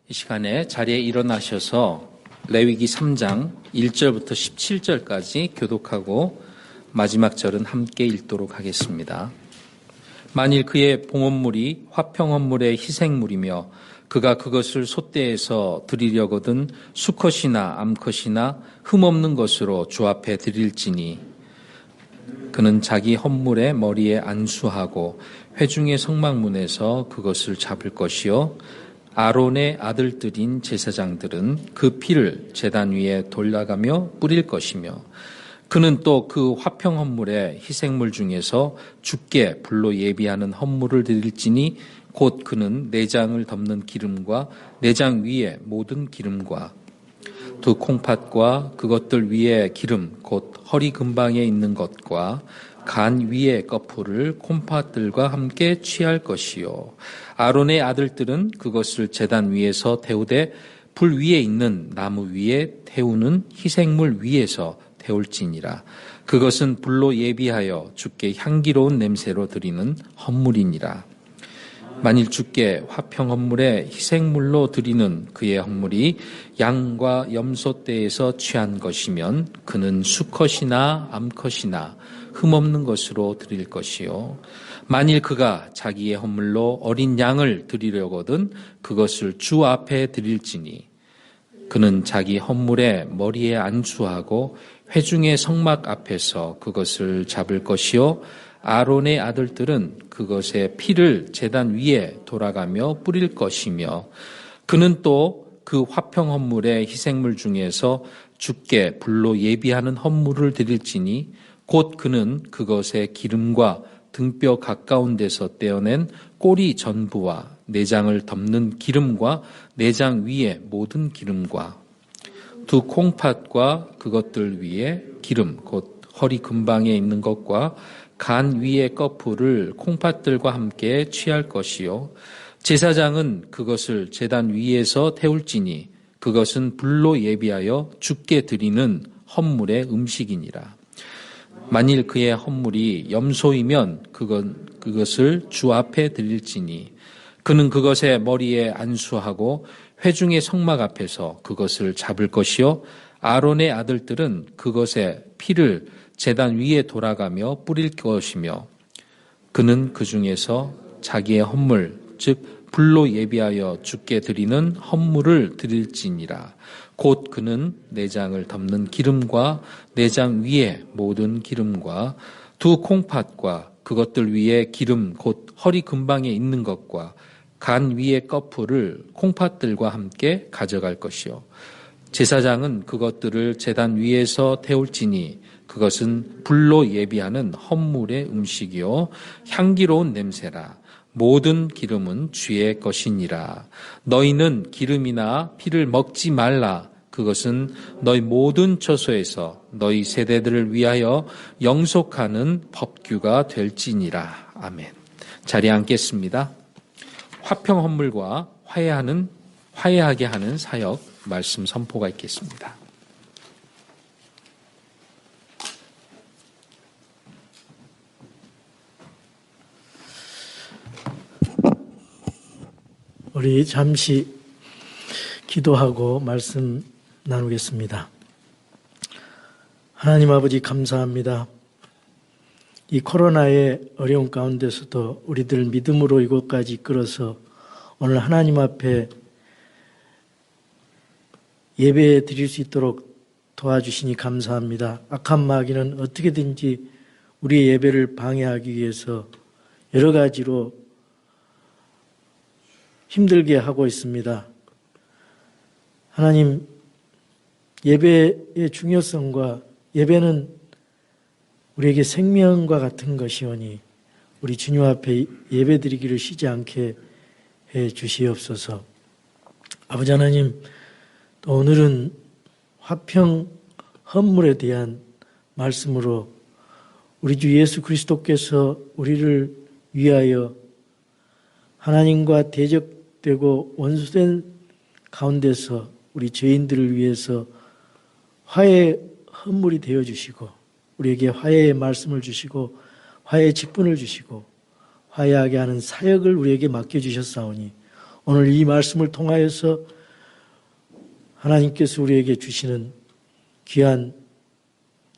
이 시간에 자리에 일어나셔서 레위기 3장 1절부터 17절까지 교독하고 마지막 절은 함께 읽도록 하겠습니다. 만일 그의 봉헌물이 화평헌물의 희생물이며 그가 그것을 솥대에서 드리려거든 수컷이나 암컷이나 흠없는 것으로 주 앞에 드릴지니 그는 자기 헌물의 머리에 안수하고 회중의 성막문에서 그것을 잡을 것이요 아론의 아들들인 제사장들은 그 피를 제단 위에 돌아가며 뿌릴 것이며 그는 또 그 화평 헌물의 희생물 중에서 주께 불로 예비하는 헌물을 드릴지니 곧 그는 내장을 덮는 기름과 내장 위에 모든 기름과 두 콩팥과 그것들 위에 기름 곧 허리 근방에 있는 것과 간 위에 거풀을 콩팥들과 함께 취할 것이요 아론의 아들들은 그것을 제단 위에서 태우되 불 위에 있는 나무 위에 태우는 희생물 위에서 태울지니라. 그것은 불로 예비하여 주께 향기로운 냄새로 드리는 헌물이니라. 만일 주께 화평 헌물의 희생물로 드리는 그의 헌물이 양과 염소 떼에서 취한 것이면 그는 수컷이나 암컷이나 흠없는 것으로 드릴 것이요 만일 그가 자기의 헌물로 어린 양을 드리려거든 그것을 주 앞에 드릴지니 그는 자기 헌물의 머리에 안수하고 회중의 성막 앞에서 그것을 잡을 것이요 아론의 아들들은 그것의 피를 제단 위에 돌아가며 뿌릴 것이며 그는 또 그 화평 헌물의 희생물 중에서 주께 불로 예비하는 헌물을 드릴지니 곧 그는 그것의 기름과 등뼈 가까운 데서 떼어낸 꼬리 전부와 내장을 덮는 기름과 내장 위에 모든 기름과 두 콩팥과 그것들 위에 기름 곧 허리 근방에 있는 것과 간 위의 거풀을 콩팥들과 함께 취할 것이요 제사장은 그것을 제단 위에서 태울지니 그것은 불로 예비하여 주께 드리는 헌물의 음식이니라. 만일 그의 헌물이 염소이면 그것을 주 앞에 드릴지니 그는 그것의 머리에 안수하고 회중의 성막 앞에서 그것을 잡을 것이요 아론의 아들들은 그것의 피를 제단 위에 돌아가며 뿌릴 것이며 그는 그 중에서 자기의 헌물 즉 불로 예비하여 주께 드리는 헌물을 드릴지니라. 곧 그는 내장을 덮는 기름과 내장 위에 모든 기름과 두 콩팥과 그것들 위에 기름 곧 허리 근방에 있는 것과 간 위의 거풀을 콩팥들과 함께 가져갈 것이요 제사장은 그것들을 제단 위에서 태울지니 그것은 불로 예비하는 헌물의 음식이요 향기로운 냄새라. 모든 기름은 주의 것이니라. 너희는 기름이나 피를 먹지 말라. 그것은 너희 모든 처소에서 너희 세대들을 위하여 영속하는 법규가 될지니라. 아멘. 자리에 앉겠습니다. 화평 헌물과 화해하게 하는 사역 말씀 선포가 있겠습니다. 우리 잠시 기도하고 말씀 나누겠습니다. 하나님 아버지 감사합니다. 이 코로나의 어려운 가운데서도 우리들 믿음으로 이곳까지 이끌어서 오늘 하나님 앞에 예배 드릴 수 있도록 도와주시니 감사합니다. 악한 마귀는 어떻게든지 우리의 예배를 방해하기 위해서 여러 가지로 힘들게 하고 있습니다. 하나님, 예배의 중요성과 예배는 우리에게 생명과 같은 것이오니 우리 주님 앞에 예배드리기를 쉬지 않게 해 주시옵소서. 아버지 하나님, 또 오늘은 화평 헌물에 대한 말씀으로 우리 주 예수 그리스도께서 우리를 위하여 하나님과 대적되고 원수된 가운데서 우리 죄인들을 위해서 화해의 헌물이 되어주시고 우리에게 화해의 말씀을 주시고 화해의 직분을 주시고 화해하게 하는 사역을 우리에게 맡겨주셨사오니 오늘 이 말씀을 통하여서 하나님께서 우리에게 주시는 귀한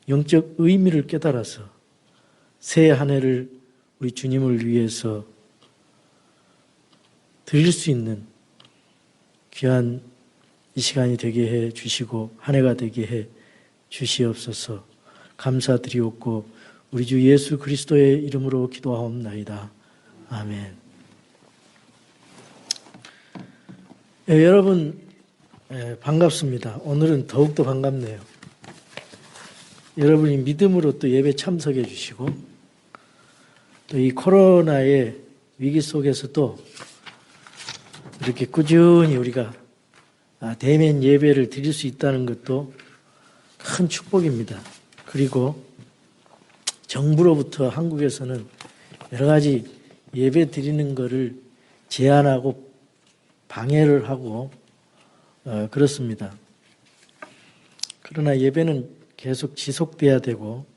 영적 의미를 깨달아서 새 한 해를 우리 주님을 위해서 드릴 수 있는 귀한 이 시간이 되게 해 주시고 한 해가 되게 해 주시옵소서. 감사드리옵고 우리 주 예수 그리스도의 이름으로 기도하옵나이다. 아멘. 여러분 반갑습니다. 오늘은 더욱더 반갑네요. 여러분이 믿음으로 또 예배 참석해 주시고 또 이 코로나의 위기 속에서도 이렇게 꾸준히 우리가 대면 예배를 드릴 수 있다는 것도 큰 축복입니다. 그리고 정부로부터 한국에서는 여러 가지 예배 드리는 것을 제한하고 방해를 하고 그렇습니다. 그러나 예배는 계속 지속돼야 되고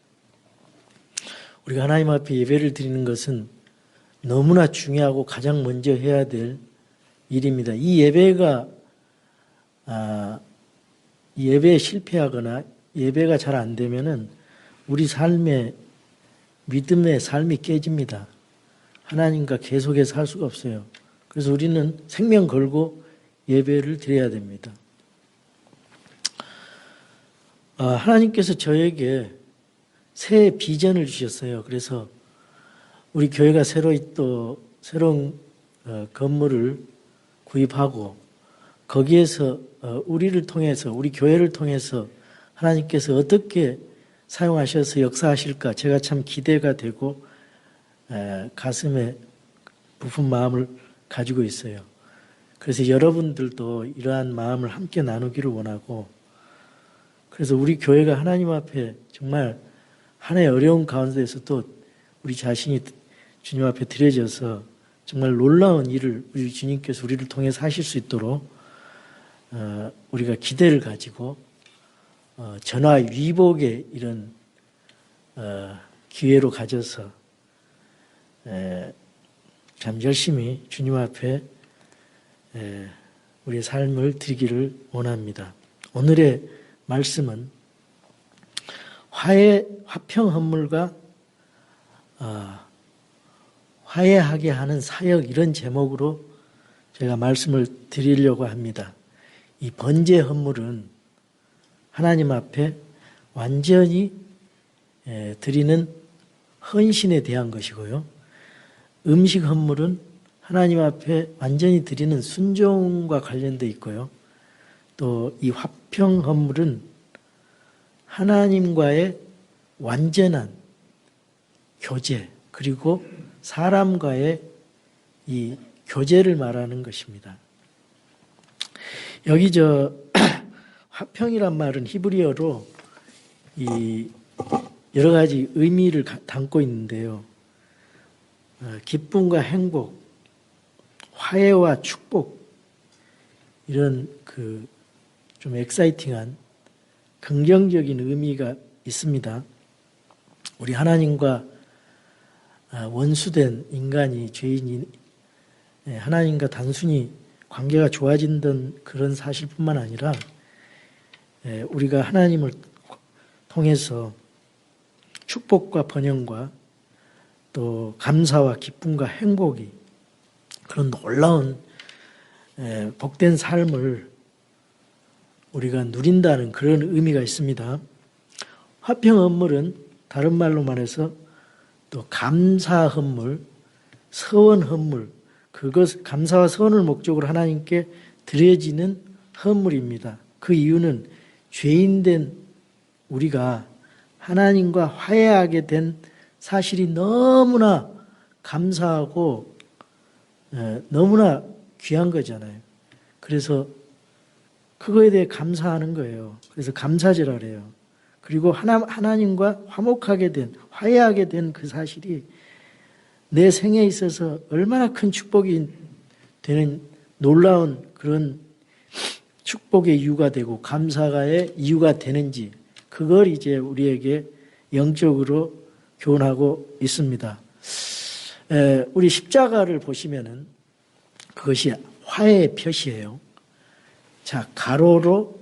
우리가 하나님 앞에 예배를 드리는 것은 너무나 중요하고 가장 먼저 해야 될 일입니다. 이 예배에 실패하거나 예배가 잘 안 되면은 우리 삶의 믿음의 삶이 깨집니다. 하나님과 계속해서 할 수가 없어요. 그래서 우리는 생명 걸고 예배를 드려야 됩니다. 하나님께서 저에게 새 비전을 주셨어요. 그래서 우리 교회가 새로운 건물을 구입하고 거기에서 우리를 통해서 우리 교회를 통해서 하나님께서 어떻게 사용하셔서 역사하실까 제가 참 기대가 되고 가슴에 부푼 마음을 가지고 있어요. 그래서 여러분들도 이러한 마음을 함께 나누기를 원하고 그래서 우리 교회가 하나님 앞에 정말 한 해 어려운 가운데서도 우리 자신이 주님 앞에 드려져서 정말 놀라운 일을 우리 주님께서 우리를 통해서 하실 수 있도록 우리가 기대를 가지고 전화위복의 이런 기회로 가져서 참 열심히 주님 앞에 우리의 삶을 드리기를 원합니다. 오늘의 말씀은 화평 헌물과 화해하게 하는 사역 이런 제목으로 제가 말씀을 드리려고 합니다. 이 번제 헌물은 하나님 앞에 완전히 드리는 헌신에 대한 것이고요. 음식 헌물은 하나님 앞에 완전히 드리는 순종과 관련되어 있고요. 또 이 화평 헌물은 하나님과의 완전한 교제 그리고 사람과의 이 교제를 말하는 것입니다. 여기 화평이란 말은 히브리어로 이 여러 가지 의미를 담고 있는데요. 기쁨과 행복, 화해와 축복 이런 좀 엑사이팅한 긍정적인 의미가 있습니다. 우리 하나님과 원수된 인간이 죄인이 하나님과 단순히 관계가 좋아진다는 그런 사실뿐만 아니라 우리가 하나님을 통해서 축복과 번영과 또 감사와 기쁨과 행복이 그런 놀라운 복된 삶을 우리가 누린다는 그런 의미가 있습니다. 화평 헌물은 다른 말로 말해서 또 감사 헌물, 서원 헌물, 감사와 서원을 목적으로 하나님께 드려지는 헌물입니다. 그 이유는 죄인된 우리가 하나님과 화해하게 된 사실이 너무나 감사하고 너무나 귀한 거잖아요. 그래서 그거에 대해 감사하는 거예요. 그래서 감사제라 그래요. 그리고 하나님과 화목하게 된, 화해하게 된 그 사실이 내 생에 있어서 얼마나 큰 축복이 되는 놀라운 그런 축복의 이유가 되고 감사가의 이유가 되는지 그걸 이제 우리에게 영적으로 교훈하고 있습니다. 우리 십자가를 보시면은 그것이 화해의 표시예요. 자, 가로로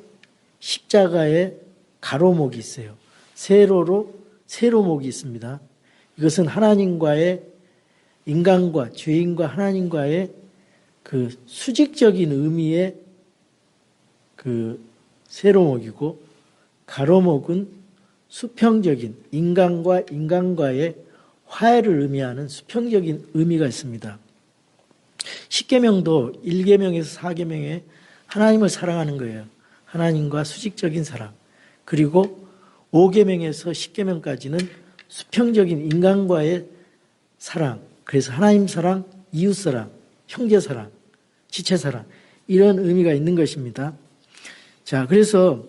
십자가에 가로목이 있어요. 세로로 세로목이 있습니다. 이것은 하나님과의 인간과 죄인과 하나님과의 그 수직적인 의미의 그 세로목이고, 가로목은 수평적인 인간과 인간과의 화해를 의미하는 수평적인 의미가 있습니다. 십계명도 1계명에서 4계명에 하나님을 사랑하는 거예요. 하나님과 수직적인 사랑. 그리고 5계명에서 10계명까지는 수평적인 인간과의 사랑. 그래서 하나님 사랑, 이웃 사랑, 형제 사랑, 지체 사랑, 이런 의미가 있는 것입니다. 자, 그래서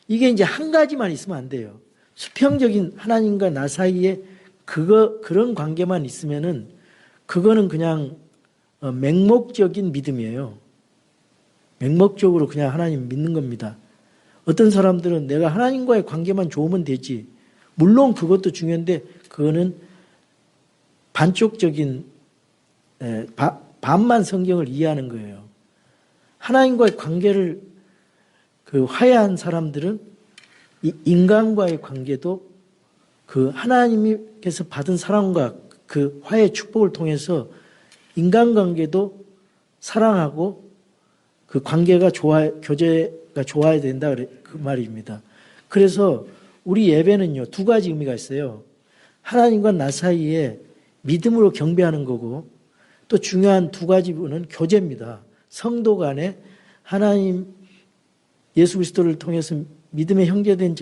이게 이제 한 가지만 있으면 안 돼요. 수평적인 하나님과 나 사이에 그런 관계만 있으면은 그거는 그냥 맹목적인 믿음이에요. 맹목적으로 그냥 하나님 믿는 겁니다. 어떤 사람들은 내가 하나님과의 관계만 좋으면 되지. 물론 그것도 중요한데 그거는 반쪽적인 반만 성경을 이해하는 거예요. 하나님과의 관계를 화해한 사람들은 이 인간과의 관계도 그 하나님께서 받은 사랑과 그 화해의 축복을 통해서 인간관계도 사랑하고 그 관계가 교제가 좋아야 된다 그 말입니다. 그래서 우리 예배는요 2가지 의미가 있어요. 하나님과 나 사이에 믿음으로 경배하는 거고, 또 중요한 2가지 부분은 교제입니다. 성도 간에 하나님 예수 그리스도를 통해서 믿음의 형제된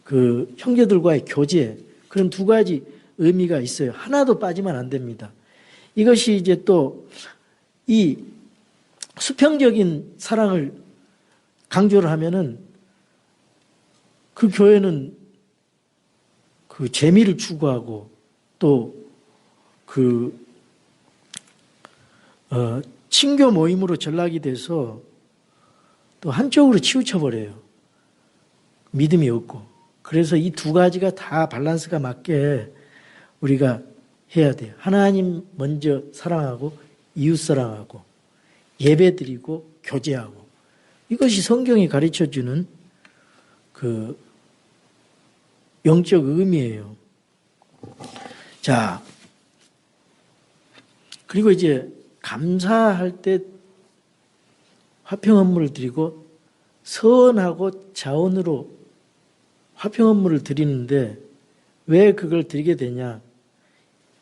그 형제들과의 교제, 그런 2가지 의미가 있어요. 하나도 빠지면 안 됩니다. 이것이 이제 또 이 수평적인 사랑을 강조를 하면은 그 교회는 그 재미를 추구하고 또 친교 모임으로 전락이 돼서 또 한쪽으로 치우쳐버려요. 믿음이 없고. 그래서 이 2가지가 다 밸런스가 맞게 우리가 해야 돼요. 하나님 먼저 사랑하고 이웃 사랑하고 예배드리고 교제하고, 이것이 성경이 가르쳐주는 그 영적 의미예요. 자, 그리고 이제 감사할 때 화평 헌물을 드리고 선하고 자원으로 화평 헌물을 드리는데 왜 그걸 드리게 되냐?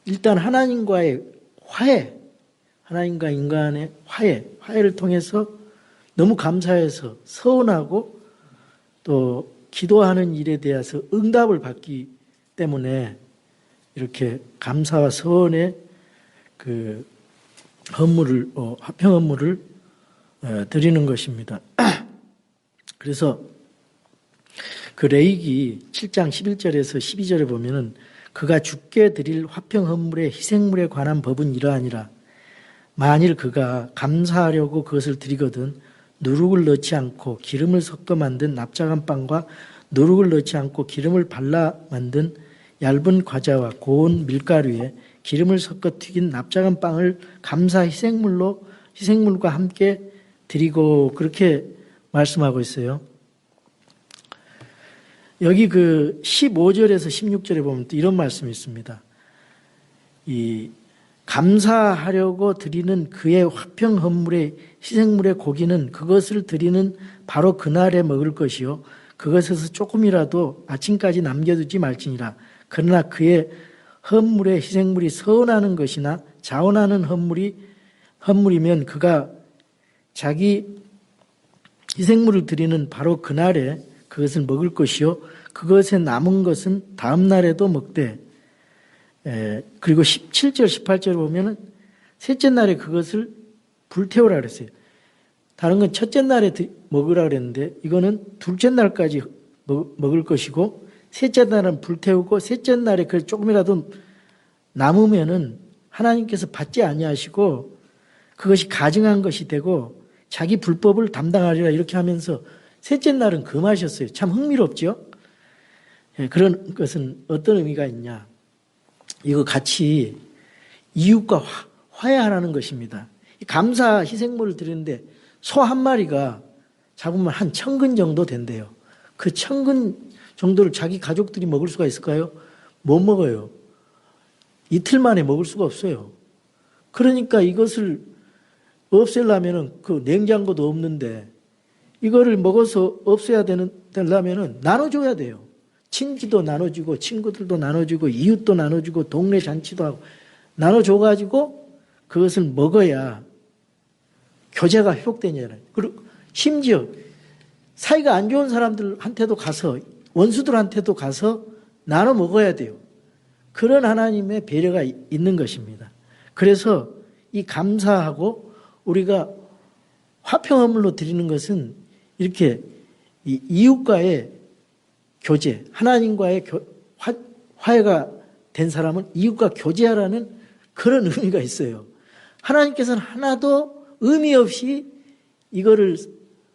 일단 하나님과의 화해, 하나님과 인간의 화해를 통해서 너무 감사해서 서운하고 또 기도하는 일에 대해서 응답을 받기 때문에 이렇게 감사와 서운의 그 헌물을, 화평 헌물을 드리는 것입니다. 그래서 그 레위기 7장 11절에서 12절에 보면은 그가 주께 드릴 화평 헌물의 희생물에 관한 법은 이러하니라. 만일 그가 감사하려고 그것을 드리거든 누룩을 넣지 않고 기름을 섞어 만든 납작한 빵과 누룩을 넣지 않고 기름을 발라 만든 얇은 과자와 고운 밀가루에 기름을 섞어 튀긴 납작한 빵을 감사 희생물과 함께 드리고, 그렇게 말씀하고 있어요. 여기 그 15절에서 16절에 보면 또 이런 말씀이 있습니다. 이 감사하려고 드리는 그의 화평 헌물의 희생물의 고기는 그것을 드리는 바로 그날에 먹을 것이요 그것에서 조금이라도 아침까지 남겨두지 말지니라. 그러나 그의 헌물의 희생물이 서운하는 것이나 자원하는 헌물이면 그가 자기 희생물을 드리는 바로 그날에 그것을 먹을 것이요 그것에 남은 것은 다음 날에도 먹되, 그리고 17절 18절 보면은 셋째 날에 그것을 불태우라 그랬어요. 다른 건 첫째 날에 먹으라 그랬는데 이거는 둘째 날까지 먹을 것이고, 셋째 날은 불태우고 셋째 날에 그 조금이라도 남으면은 하나님께서 받지 아니하시고 그것이 가증한 것이 되고 자기 불법을 담당하리라, 이렇게 하면서 셋째 날은 금하셨어요. 참 흥미롭죠? 그런 것은 어떤 의미가 있냐? 이거 같이 이웃과 화해하라는 것입니다. 감사 희생물을 드리는데 소 한 마리가 잡으면 한 1000근 정도 된대요. 그 1000근 정도를 자기 가족들이 먹을 수가 있을까요? 못 먹어요. 이틀 만에 먹을 수가 없어요. 그러니까 이것을 없애려면은 그 냉장고도 없는데 이거를 먹어서 없애야 되려면은 나눠줘야 돼요. 친지도 나눠주고 친구들도 나눠주고 이웃도 나눠주고 동네 잔치도 하고 나눠줘가지고 그것을 먹어야 교제가 회복되냐는. 그리고 심지어 사이가 안 좋은 사람들한테도 가서 원수들한테도 가서 나눠 먹어야 돼요. 그런 하나님의 배려가 있는 것입니다. 그래서 이 감사하고 우리가 화평헌물로 드리는 것은 이렇게 이 이웃과의 교제, 하나님과의 화해가 된 사람은 이웃과 교제하라는 그런 의미가 있어요. 하나님께서는 하나도 의미 없이 이거를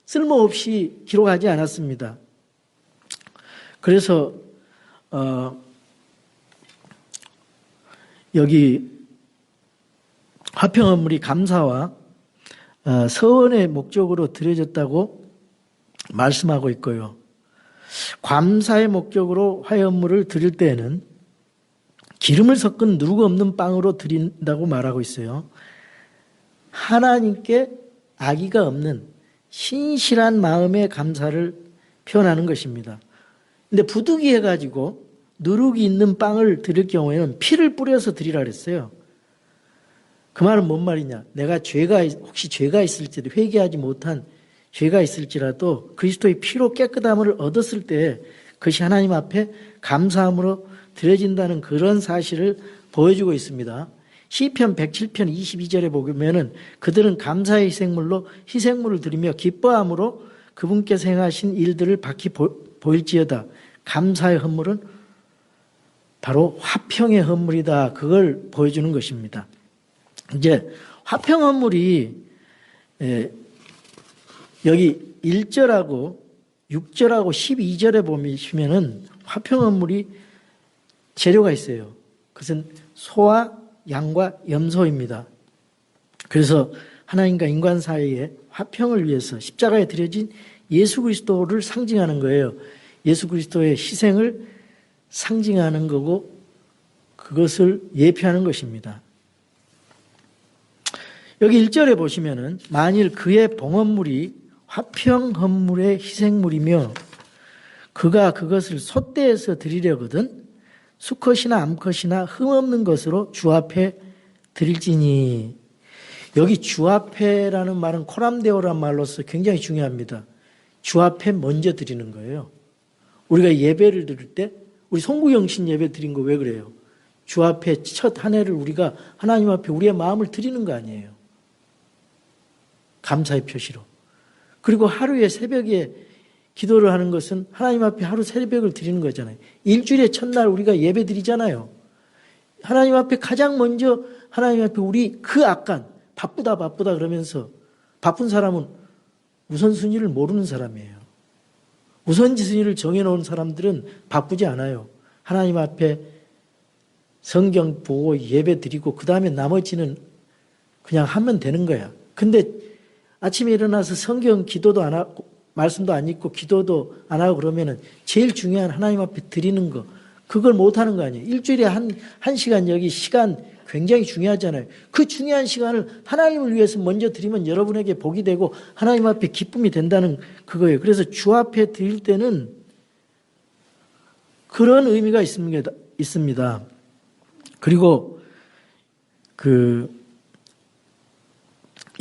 쓸모없이 기록하지 않았습니다. 그래서 여기 화평헌물이 감사와 서원의 목적으로 드려졌다고 말씀하고 있고요. 감사의 목적으로 화해헌물을 드릴 때에는 기름을 섞은 누룩 없는 빵으로 드린다고 말하고 있어요. 하나님께 악의가 없는 신실한 마음의 감사를 표현하는 것입니다. 근데 부득이해가지고 누룩이 있는 빵을 드릴 경우에는 피를 뿌려서 드리라 그랬어요. 그 말은 뭔 말이냐? 내가 혹시 죄가 있을지라도 회개하지 못한 죄가 있을지라도 그리스도의 피로 깨끗함을 얻었을 때 그것이 하나님 앞에 감사함으로 드려진다는 그런 사실을 보여주고 있습니다. 시편 107편 22절에 보면은 그들은 감사의 희생물을 드리며 기뻐함으로 그분께서 행하신 일들을 밝히 보일지어다. 감사의 헌물은 바로 화평의 헌물이다. 그걸 보여주는 것입니다. 이제 화평 헌물이 여기 1절하고 6절하고 12절에 보시면은 화평 헌물이 재료가 있어요. 그것은 소와 양과 염소입니다. 그래서 하나님과 인간 사이의 화평을 위해서 십자가에 드려진 예수 그리스도를 상징하는 거예요. 예수 그리스도의 희생을 상징하는 거고 그것을 예표하는 것입니다. 여기 1절에 보시면은 만일 그의 봉헌물이 화평 헌물의 희생물이며 그가 그것을 솥대에서 드리려거든 수컷이나 암컷이나 흠없는 것으로 주 앞에 드릴지니. 여기 주 앞에라는 말은 코람데오라는 말로서 굉장히 중요합니다. 주 앞에 먼저 드리는 거예요. 우리가 예배를 드릴 때 우리 송구영신 예배 드린 거 왜 그래요? 주 앞에 첫 한 해를 우리가 하나님 앞에 우리의 마음을 드리는 거 아니에요. 감사의 표시로. 그리고 하루에 새벽에 기도를 하는 것은 하나님 앞에 하루 새벽을 드리는 거잖아요. 일주일의 첫날 우리가 예배 드리잖아요. 하나님 앞에 가장 먼저 하나님 앞에 우리 그 악간 바쁘다 그러면서 바쁜 사람은 우선순위를 모르는 사람이에요. 우선순위를 정해놓은 사람들은 바쁘지 않아요. 하나님 앞에 성경 보고 예배 드리고 그 다음에 나머지는 그냥 하면 되는 거야. 근데 아침에 일어나서 성경 기도도 안 하고 말씀도 안 읽고 기도도 안 하고 그러면은 제일 중요한 하나님 앞에 드리는 거 그걸 못 하는 거 아니에요. 일주일에 한 시간 여기 시간 굉장히 중요하잖아요. 그 중요한 시간을 하나님을 위해서 먼저 드리면 여러분에게 복이 되고 하나님 앞에 기쁨이 된다는 그거예요. 그래서 주 앞에 드릴 때는 그런 의미가 있습니다. 그리고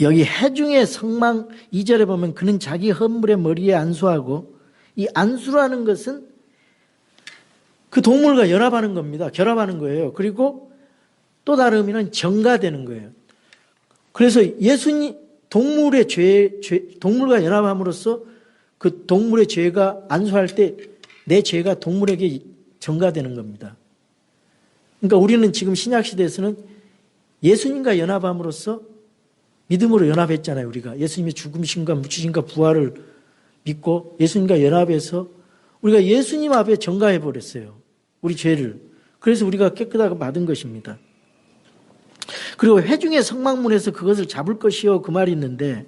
여기 해중의 성망 2절에 보면 그는 자기 헌물의 머리에 안수하고 이 안수라는 것은 그 동물과 연합하는 겁니다. 결합하는 거예요. 그리고 또 다른 의미는 정가되는 거예요. 그래서 예수님 동물의 동물과 연합함으로써 그 동물의 죄가 안수할 때 내 죄가 동물에게 정가되는 겁니다. 그러니까 우리는 지금 신약 시대에서는 예수님과 연합함으로써 믿음으로 연합했잖아요. 우리가 예수님의 죽음신과 묻히심과 부활을 믿고 예수님과 연합해서 우리가 예수님 앞에 정가해버렸어요. 우리 죄를. 그래서 우리가 깨끗하게 받은 것입니다. 그리고 회중의 성막문에서 그것을 잡을 것이요 그 말이 있는데,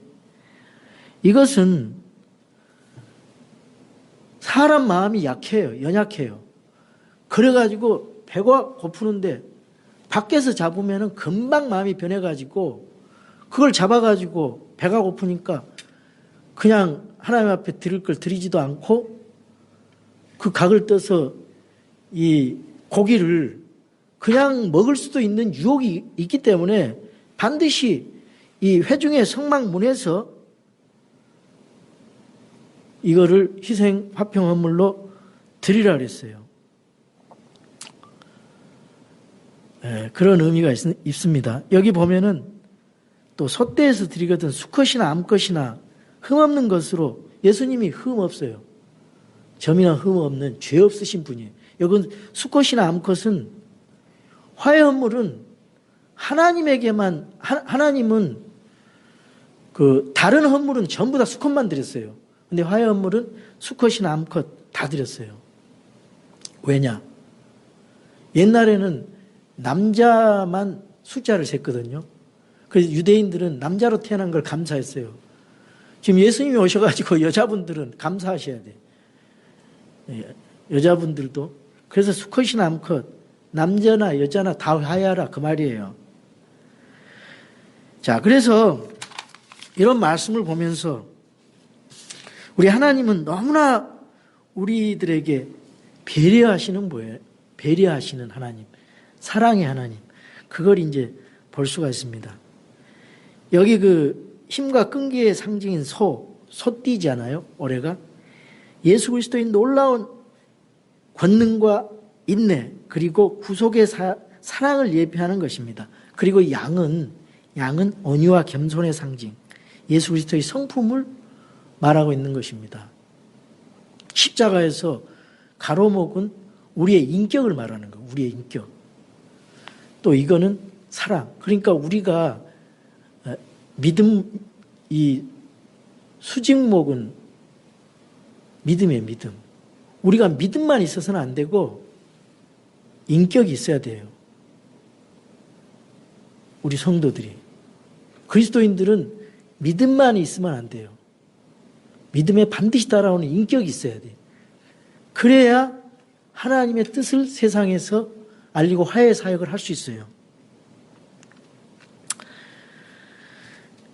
이것은 사람 마음이 약해요. 연약해요. 그래가지고 배가 고프는데 밖에서 잡으면 금방 마음이 변해가지고 그걸 잡아가지고 배가 고프니까 그냥 하나님 앞에 드릴 걸 드리지도 않고 그 각을 떠서 이 고기를 그냥 먹을 수도 있는 유혹이 있기 때문에 반드시 이 회중의 성막문에서 이거를 희생 화평 헌물로 드리라 그랬어요. 그런 의미가 있습니다. 여기 보면은 또 솥대에서 드리거든 수컷이나 암컷이나 흠없는 것으로, 예수님이 흠 없어요. 점이나 흠 없는 죄 없으신 분이에요. 여기 수컷이나 암컷은 화해 헌물은 하나님에게만, 하나님은 그 다른 헌물은 전부 다 수컷만 드렸어요. 근데 화해 헌물은 수컷이나 암컷 다 드렸어요. 왜냐? 옛날에는 남자만 숫자를 셌거든요. 그래서 유대인들은 남자로 태어난 걸 감사했어요. 지금 예수님이 오셔가지고 여자분들은 감사하셔야 돼. 여자분들도. 그래서 수컷이나 암컷, 남자나 여자나 다 화해하라 그 말이에요. 자, 그래서 이런 말씀을 보면서 우리 하나님은 너무나 우리들에게 배려하시는 뭐예요? 배려하시는 하나님, 사랑의 하나님. 그걸 이제 볼 수가 있습니다. 여기 그 힘과 끈기의 상징인 소띠잖아요. 올해가 예수 그리스도의 놀라운 권능과 인내 그리고 구속의 사랑을 예표하는 것입니다. 그리고 양은 온유와 겸손의 상징, 예수 그리스도의 성품을 말하고 있는 것입니다. 십자가에서 가로목은 우리의 인격을 말하는 거예요. 우리의 인격. 또 이거는 사랑. 그러니까 우리가 믿음, 이 수직목은 믿음이에요. 믿음. 우리가 믿음만 있어서는 안 되고 인격이 있어야 돼요. 우리 성도들이. 그리스도인들은 믿음만 있으면 안 돼요. 믿음에 반드시 따라오는 인격이 있어야 돼요. 그래야 하나님의 뜻을 세상에서 알리고 화해 사역을 할 수 있어요.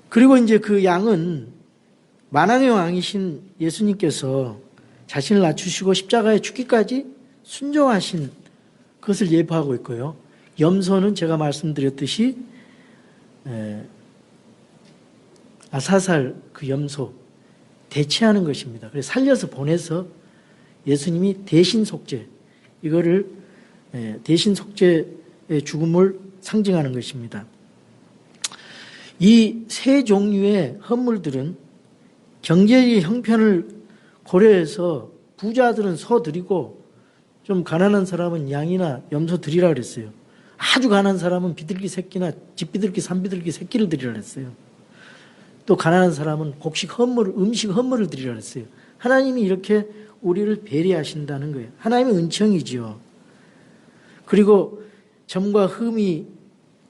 그리고 이제 그 양은 만왕의 왕이신 예수님께서 자신을 낮추시고 십자가에 죽기까지 순종하신 그것을 예표하고 있고요. 염소는 제가 말씀드렸듯이 아사살 그 염소 대체하는 것입니다. 그래서 살려서 보내서 예수님이 대신 속죄, 이거를 대신 속죄의 죽음을 상징하는 것입니다. 이 세 종류의 헌물들은 경제의 형편을 고려해서 부자들은 소 드리고 좀 가난한 사람은 양이나 염소 드리라 그랬어요. 아주 가난한 사람은 비둘기 새끼나 집비둘기, 산비둘기 새끼를 드리라 그랬어요. 또 가난한 사람은 곡식 헌물, 음식 헌물을 드리라 그랬어요. 하나님이 이렇게 우리를 배려하신다는 거예요. 하나님의 은총이지요. 그리고 점과 흠이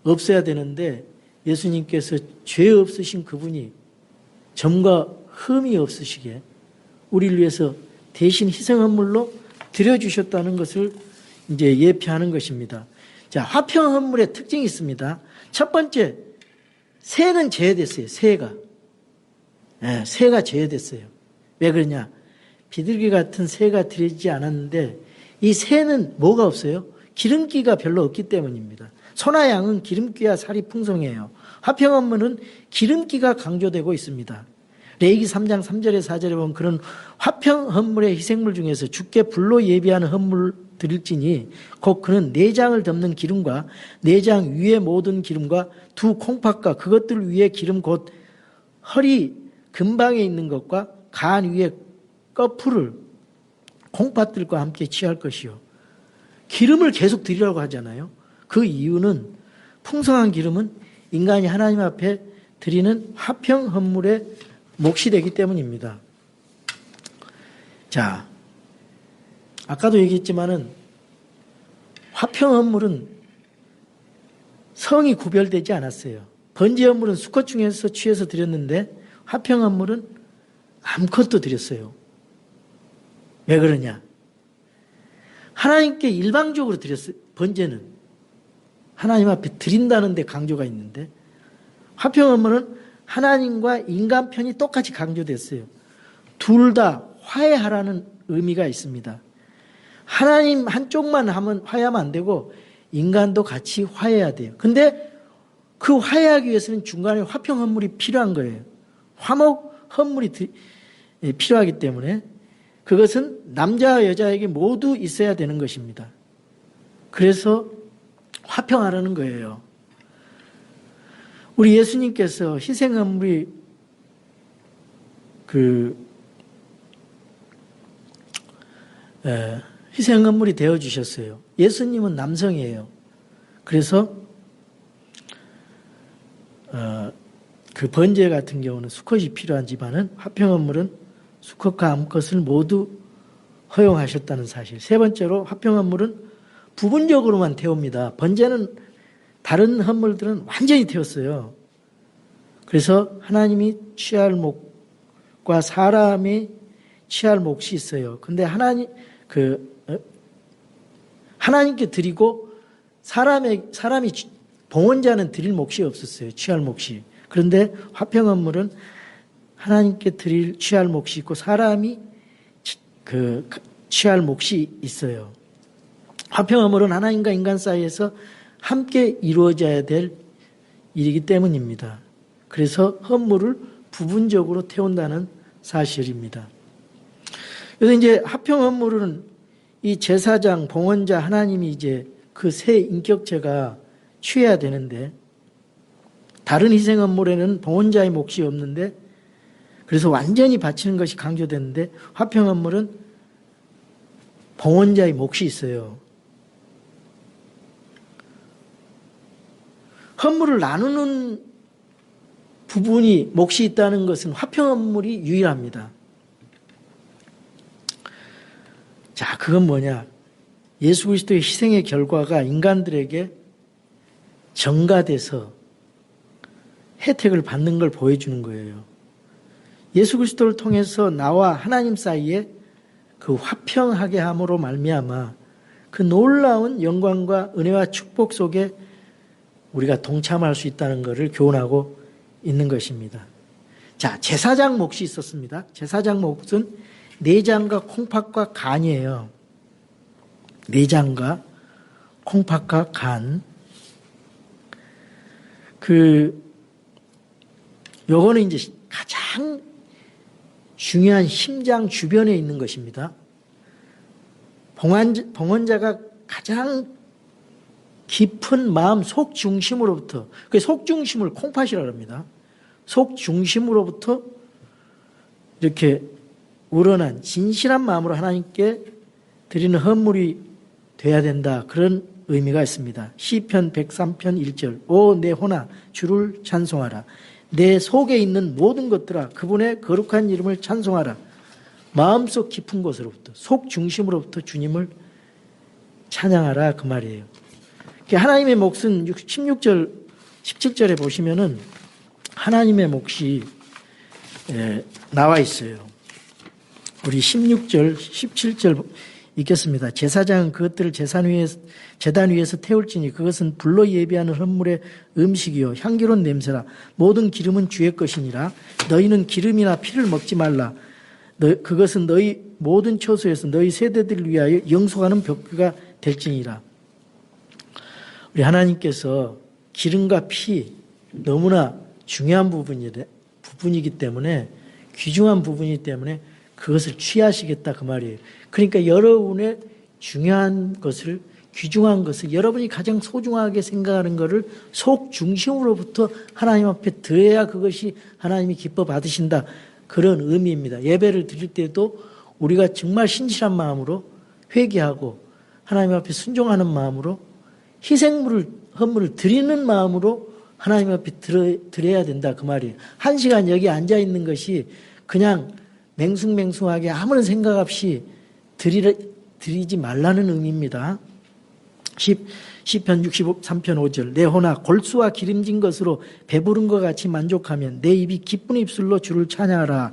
없어야 되는데 예수님께서 죄 없으신 그분이 점과 흠이 없으시게 우리를 위해서 대신 희생헌물로 드려주셨다는 것을 이제 예표하는 것입니다. 자, 화평 헌물의 특징이 있습니다. 첫 번째, 새는 제외됐어요. 새가. 네, 새가 제외됐어요. 왜 그러냐? 비둘기 같은 새가 들여지지 않았는데 이 새는 뭐가 없어요? 기름기가 별로 없기 때문입니다. 소나 양은 기름기와 살이 풍성해요. 화평 헌물은 기름기가 강조되고 있습니다. 레위기 3장 3절에 4절에 보면 그런 화평 헌물의 희생물 중에서 주께 불로 예비하는 헌물 드릴지니 곧 그는 내장을 덮는 기름과 내장 위에 모든 기름과 두 콩팥과 그것들 위에 기름 곧 허리 근방에 있는 것과 간 위에 꺼풀을 콩팥들과 함께 취할 것이요. 기름을 계속 드리라고 하잖아요. 그 이유는 풍성한 기름은 인간이 하나님 앞에 드리는 화평 헌물의 몫이 되기 때문입니다. 자, 아까도 얘기했지만은 화평 헌물은 성이 구별되지 않았어요. 번제 헌물은 수컷 중에서 취해서 드렸는데 화평 헌물은 암컷도 드렸어요. 왜 그러냐? 하나님께 일방적으로 드렸어요. 번제는 하나님 앞에 드린다는 데 강조가 있는데 화평 헌물은 하나님과 인간 편이 똑같이 강조됐어요. 둘 다 화해하라는 의미가 있습니다. 하나님 한쪽만 하면 화해하면 안 되고 인간도 같이 화해해야 돼요. 근데 그 화해하기 위해서는 중간에 화평 헌물이 필요한 거예요. 화목 헌물이 필요하기 때문에 그것은 남자와 여자에게 모두 있어야 되는 것입니다. 그래서 화평하라는 거예요. 우리 예수님께서 희생 헌물이 희생 헌물이 되어 주셨어요. 예수님은 남성이에요. 그래서 그 번제 같은 경우는 수컷이 필요한 집안은 화평 헌물은 수컷과 암컷을 모두 허용하셨다는 사실. 세 번째로 화평 헌물은 부분적으로만 태웁니다. 번제는 다른 헌물들은 완전히 태웠어요. 그래서 하나님이 취할 목과 사람이 취할 몫이 있어요. 근데 하나님께 드리고 사람이 봉헌자는 드릴 몫이 없었어요. 취할 몫이. 그런데 화평 헌물은 하나님께 취할 몫이 있고 사람이 취할 몫이 있어요. 화평 헌물은 하나님과 인간 사이에서 함께 이루어져야 될 일이기 때문입니다. 그래서 헌물을 부분적으로 태운다는 사실입니다. 그래서 이제 화평 헌물은 이 제사장, 봉헌자, 하나님이 이제 그 세 인격체가 취해야 되는데 다른 희생 헌물에는 봉헌자의 몫이 없는데 그래서 완전히 바치는 것이 강조되는데 화평 헌물은 봉헌자의 몫이 있어요. 헌물을 나누는 부분이 몫이 있다는 것은 화평 헌물이 유일합니다. 자, 그건 뭐냐? 예수 그리스도의 희생의 결과가 인간들에게 전가돼서 혜택을 받는 걸 보여주는 거예요. 예수 그리스도를 통해서 나와 하나님 사이에 그 화평하게 함으로 말미암아 그 놀라운 영광과 은혜와 축복 속에 우리가 동참할 수 있다는 것을 교훈하고 있는 것입니다. 자, 제사장 몫이 있었습니다. 제사장 몫은 내장과 콩팥과 간이에요. 내장과 콩팥과 간. 요거는 이제 가장 중요한 심장 주변에 있는 것입니다. 봉헌자가 가장 깊은 마음 속 중심으로부터, 그 속 중심을 콩팥이라고 합니다. 속 중심으로부터 이렇게 우러난 진실한 마음으로 하나님께 드리는 헌물이 돼야 된다. 그런 의미가 있습니다. 시편 103편 1절. 오 내 혼아 주를 찬송하라. 내 속에 있는 모든 것들아 그분의 거룩한 이름을 찬송하라. 마음속 깊은 곳으로부터 속 중심으로부터 주님을 찬양하라 그 말이에요. 하나님의 몫은 16절 17절에 보시면은 하나님의 몫이 나와 있어요. 우리 16절 17절 읽겠습니다. 제사장은 그것들을 제단 위에서 태울지니 그것은 불로 예비하는 헌물의 음식이요 향기로운 냄새라. 모든 기름은 주의 것이니라. 너희는 기름이나 피를 먹지 말라. 그것은 너희 모든 처소에서 너희 세대들을 위하여 영속하는 벽규가 될지니라. 우리 하나님께서 기름과 피 너무나 중요한 부분이기 때문에 귀중한 부분이기 때문에 그것을 취하시겠다 그 말이에요. 그러니까 여러분의 중요한 것을 귀중한 것을 여러분이 가장 소중하게 생각하는 것을 속 중심으로부터 하나님 앞에 드려야 그것이 하나님이 기뻐 받으신다. 그런 의미입니다. 예배를 드릴 때도 우리가 정말 신실한 마음으로 회개하고 하나님 앞에 순종하는 마음으로 헌물을 드리는 마음으로 하나님 앞에 드려야 된다 그 말이에요. 1시간 여기 앉아 있는 것이 그냥 맹숭맹숭하게 아무런 생각 없이 드리지 말라는 의미입니다. 시편 63편 5절 내 호나 골수와 기름진 것으로 배부른 것 같이 만족하면 내 입이 기쁜 입술로 주를 찬양하라.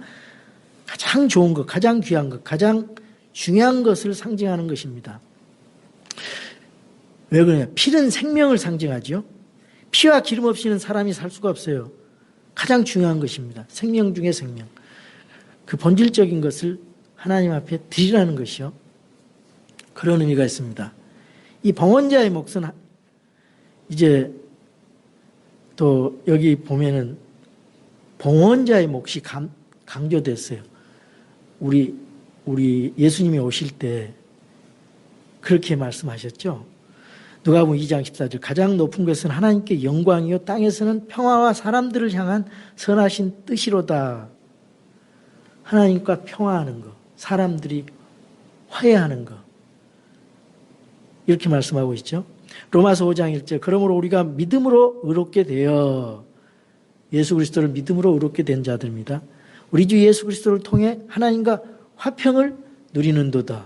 가장 좋은 것, 가장 귀한 것, 가장 중요한 것을 상징하는 것입니다. 왜 그러냐? 피는 생명을 상징하죠. 피와 기름 없이는 사람이 살 수가 없어요. 가장 중요한 것입니다. 생명 중에 생명. 그 본질적인 것을 하나님 앞에 드리라는 것이요. 그런 의미가 있습니다. 이 봉헌자의 몫은 이제 또 여기 보면은 봉헌자의 몫이 강조됐어요. 우리 예수님이 오실 때 그렇게 말씀하셨죠. 누가복음 2장 14절 가장 높은 것은 하나님께 영광이요 땅에서는 평화와 사람들을 향한 선하신 뜻이로다. 하나님과 평화하는 것, 사람들이 화해하는 것, 이렇게 말씀하고 있죠. 로마서 5장 1절 그러므로 우리가 믿음으로 의롭게 되어 예수 그리스도를 믿음으로 의롭게 된 자들입니다. 우리 주 예수 그리스도를 통해 하나님과 화평을 누리는도다.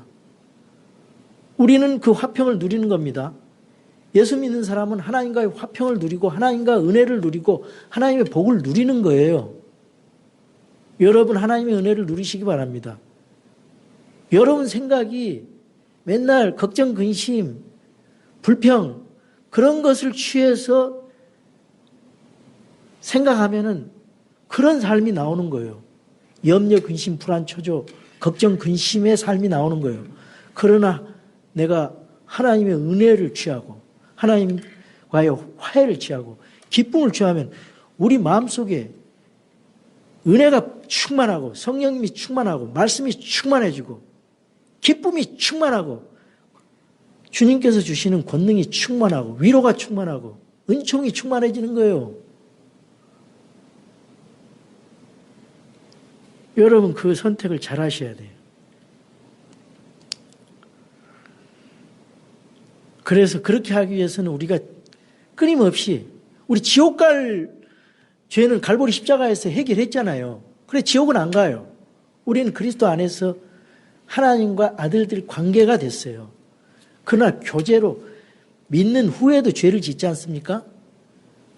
우리는 그 화평을 누리는 겁니다. 예수 믿는 사람은 하나님과의 화평을 누리고 하나님과 은혜를 누리고 하나님의 복을 누리는 거예요. 여러분 하나님의 은혜를 누리시기 바랍니다. 여러분 생각이 맨날 걱정, 근심, 불평 그런 것을 취해서 생각하면은 그런 삶이 나오는 거예요. 염려, 근심, 불안, 초조, 걱정, 근심의 삶이 나오는 거예요. 그러나 내가 하나님의 은혜를 취하고 하나님과의 화해를 취하고 기쁨을 취하면 우리 마음속에 은혜가 충만하고 성령님이 충만하고 말씀이 충만해지고 기쁨이 충만하고 주님께서 주시는 권능이 충만하고 위로가 충만하고 은총이 충만해지는 거예요. 여러분 그 선택을 잘 하셔야 돼요. 그래서 그렇게 하기 위해서는 우리가 끊임없이 우리 지옥 갈 죄는 갈보리 십자가에서 해결했잖아요. 그래 지옥은 안 가요. 우리는 그리스도 안에서 하나님과 아들들 관계가 됐어요. 그러나 교제로 믿는 후에도 죄를 짓지 않습니까?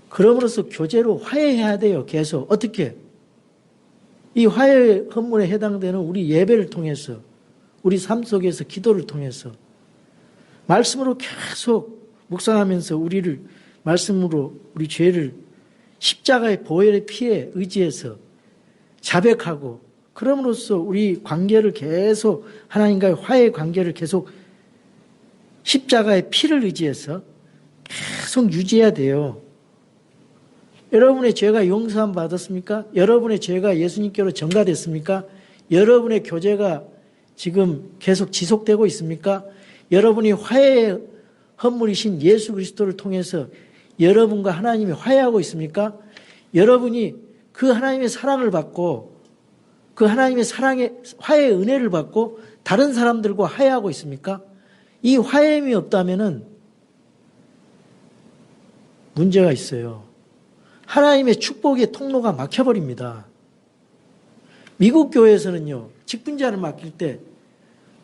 그럼으로써 교제로 화해해야 돼요. 계속. 어떻게? 이 화해 헌문에 해당되는 우리 예배를 통해서 우리 삶 속에서 기도를 통해서 말씀으로 계속 묵상하면서 우리를 말씀으로 우리 죄를 십자가의 보혈의 피에 의지해서 자백하고 그럼으로써 우리 관계를 계속 하나님과의 화해의 관계를 계속 십자가의 피를 의지해서 계속 유지해야 돼요. 여러분의 죄가 용서함 받았습니까? 여러분의 죄가 예수님께로 전가됐습니까? 여러분의 교제가 지금 계속 지속되고 있습니까? 여러분이 화해의 헌물이신 예수 그리스도를 통해서 여러분과 하나님이 화해하고 있습니까? 여러분이 그 하나님의 사랑을 받고 그 하나님의 사랑의 화해의 은혜를 받고 다른 사람들과 화해하고 있습니까? 이 화해임이 없다면은 문제가 있어요. 하나님의 축복의 통로가 막혀버립니다. 미국 교회에서는요, 직분자를 맡길 때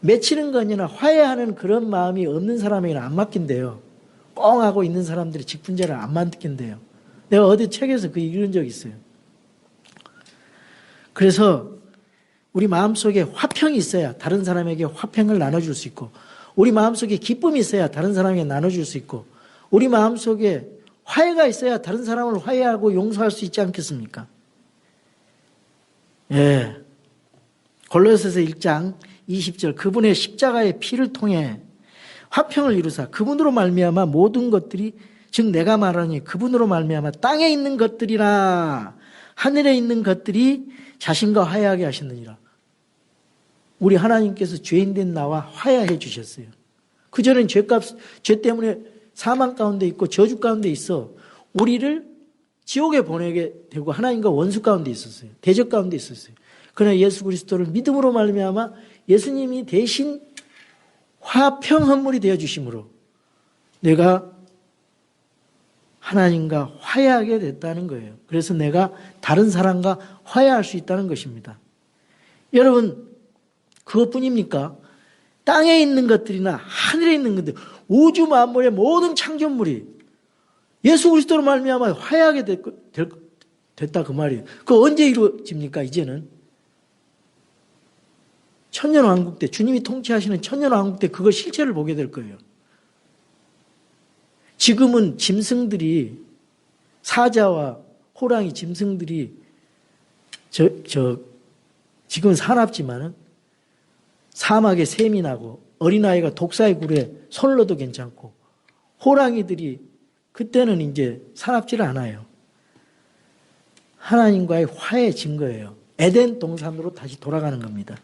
맺히는 거 아니라 화해하는 그런 마음이 없는 사람에게는 안 맡긴대요. 뻥 하고 있는 사람들이 직분자를 안 맡긴대요. 내가 어디 책에서 그 읽은 적이 있어요. 그래서 우리 마음속에 화평이 있어야 다른 사람에게 화평을 나눠줄 수 있고 우리 마음속에 기쁨이 있어야 다른 사람에게 나눠줄 수 있고 우리 마음속에 화해가 있어야 다른 사람을 화해하고 용서할 수 있지 않겠습니까? 예. 골로새서 1장 20절 그분의 십자가의 피를 통해 화평을 이루사 그분으로 말미암아 모든 것들이 즉 내가 말하니 그분으로 말미암아 땅에 있는 것들이나 하늘에 있는 것들이 자신과 화해하게 하셨느니라. 우리 하나님께서 죄인된 나와 화해해 주셨어요. 그전엔 죄 때문에 사망 가운데 있고 저주 가운데 있어 우리를 지옥에 보내게 되고 하나님과 원수 가운데 있었어요. 대적 가운데 있었어요. 그러나 예수 그리스도를 믿음으로 말미암아 예수님이 대신 화평 헌물이 되어 주심으로 내가 하나님과 화해하게 됐다는 거예요. 그래서 내가 다른 사람과 화해할 수 있다는 것입니다. 여러분 그것뿐입니까? 땅에 있는 것들이나 하늘에 있는 것들, 우주 만물의 모든 창조물이 예수 그리스도로 말미암아 화해하게 됐다 그 말이에요. 그 언제 이루어집니까? 이제는 천년왕국 때, 주님이 통치하시는 천년왕국 때 그거 실체를 보게 될 거예요. 지금은 짐승들이, 사자와 호랑이 짐승들이 지금은 사납지만은 사막에 샘이 나고 어린아이가 독사의 굴에 손을 넣어도 괜찮고, 호랑이들이 그때는 이제 사납지를 않아요. 하나님과의 화해 증거예요. 에덴 동산으로 다시 돌아가는 겁니다.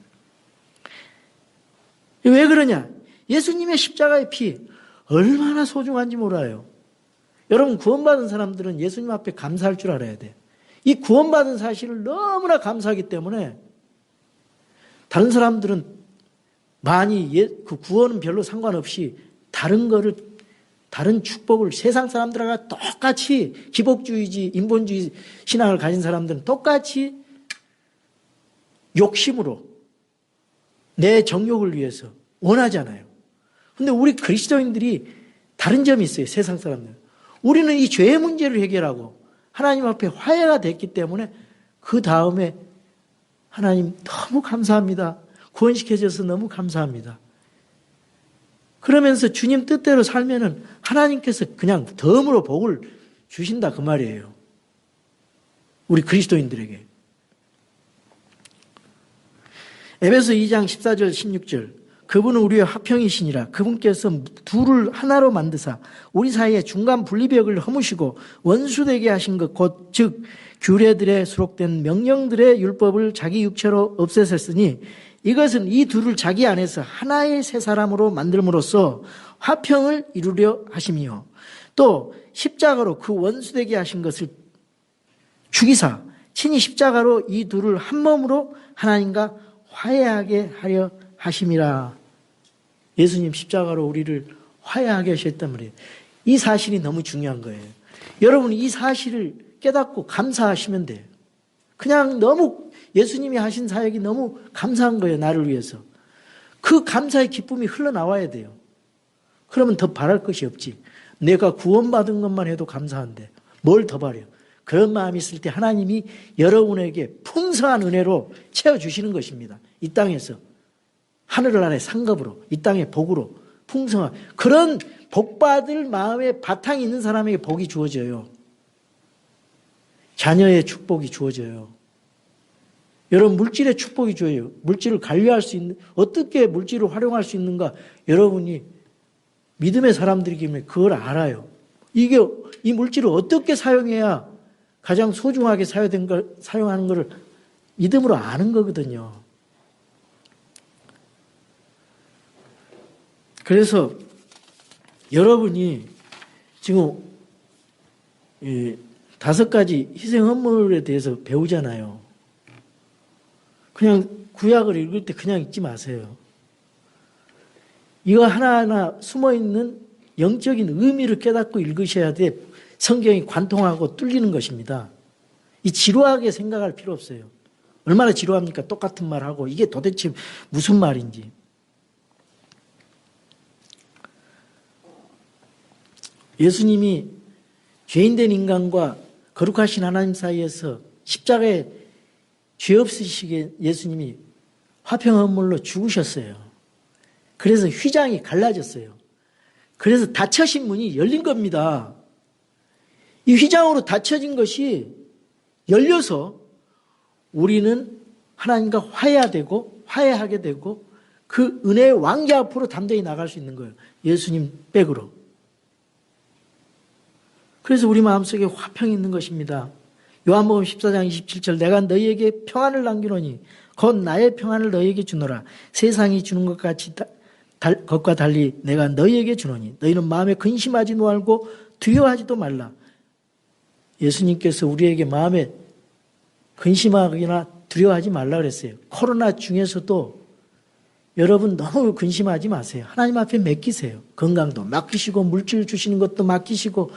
왜 그러냐? 예수님의 십자가의 피 얼마나 소중한지 몰라요. 여러분, 구원받은 사람들은 예수님 앞에 감사할 줄 알아야 돼요. 이 구원받은 사실을 너무나 감사하기 때문에 다른 사람들은 많이 그 구원은 별로 상관없이 다른 축복을 세상 사람들과 똑같이 기복주의지 인본주의 신앙을 가진 사람들은 똑같이 욕심으로 내 정욕을 위해서 원하잖아요. 근데 우리 그리스도인들이 다른 점이 있어요. 세상 사람들. 우리는 이 죄의 문제를 해결하고 하나님 앞에 화해가 됐기 때문에 그 다음에 하나님 너무 감사합니다. 구원시켜줘서 너무 감사합니다. 그러면서 주님 뜻대로 살면은 하나님께서 그냥 덤으로 복을 주신다 그 말이에요. 우리 그리스도인들에게. 에베소 2장 14절 16절 그분은 우리의 화평이시니라. 그분께서 둘을 하나로 만드사 우리 사이에 중간 분리벽을 허무시고 원수되게 하신 것 곧 즉 규례들에 수록된 명령들의 율법을 자기 육체로 없애셨으니 이것은 이 둘을 자기 안에서 하나의 새 사람으로 만들므로써 화평을 이루려 하심이요. 또 십자가로 그 원수되게 하신 것을 죽이사 친히 십자가로 이 둘을 한 몸으로 하나님과 화해하게 하려 하심이라. 예수님 십자가로 우리를 화해하게 하셨단 말이에요. 이 사실이 너무 중요한 거예요. 여러분, 이 사실을 깨닫고 감사하시면 돼요. 그냥 너무 예수님이 하신 사역이 너무 감사한 거예요. 나를 위해서. 그 감사의 기쁨이 흘러나와야 돼요. 그러면 더 바랄 것이 없지. 내가 구원받은 것만 해도 감사한데 뭘 더 바래요. 그런 마음이 있을 때 하나님이 여러분에게 풍성한 은혜로 채워주시는 것입니다. 이 땅에서. 하늘 아래 상급으로, 이 땅의 복으로 풍성한 그런 복받을 마음에 바탕이 있는 사람에게 복이 주어져요. 자녀의 축복이 주어져요. 여러분, 물질의 축복이 주어져요. 물질을 관리할 수 있는, 어떻게 물질을 활용할 수 있는가 여러분이 믿음의 사람들이기 그걸 알아요. 이 물질을 어떻게 사용해야 가장 소중하게 사용하는 것을 믿음으로 아는 거거든요. 그래서 여러분이 지금 5가지 희생 헌물에 대해서 배우잖아요. 그냥 구약을 읽을 때 그냥 읽지 마세요. 이거 하나하나 숨어있는 영적인 의미를 깨닫고 읽으셔야 돼 성경이 관통하고 뚫리는 것입니다. 이 지루하게 생각할 필요 없어요. 얼마나 지루합니까? 똑같은 말하고 이게 도대체 무슨 말인지. 예수님이 죄인된 인간과 거룩하신 하나님 사이에서 십자가에 죄 없으시게 예수님이 화평헌물로 죽으셨어요. 그래서 휘장이 갈라졌어요. 그래서 닫혀진 문이 열린 겁니다. 이 휘장으로 닫혀진 것이 열려서 우리는 하나님과 화해하게 되고 그 은혜의 왕자 앞으로 담대히 나갈 수 있는 거예요. 예수님 백으로. 그래서 우리 마음속에 화평이 있는 것입니다. 요한복음 14장 27절 내가 너희에게 평안을 남기노니 곧 나의 평안을 너희에게 주노라. 세상이 주는 것 같이 것과 달리 내가 너희에게 주노니 너희는 마음에 근심하지 말고 두려워하지도 말라. 예수님께서 우리에게 마음에 근심하거나 두려워하지 말라 그랬어요. 코로나 중에서도 여러분 너무 근심하지 마세요. 하나님 앞에 맡기세요. 건강도 맡기시고 물질 주시는 것도 맡기시고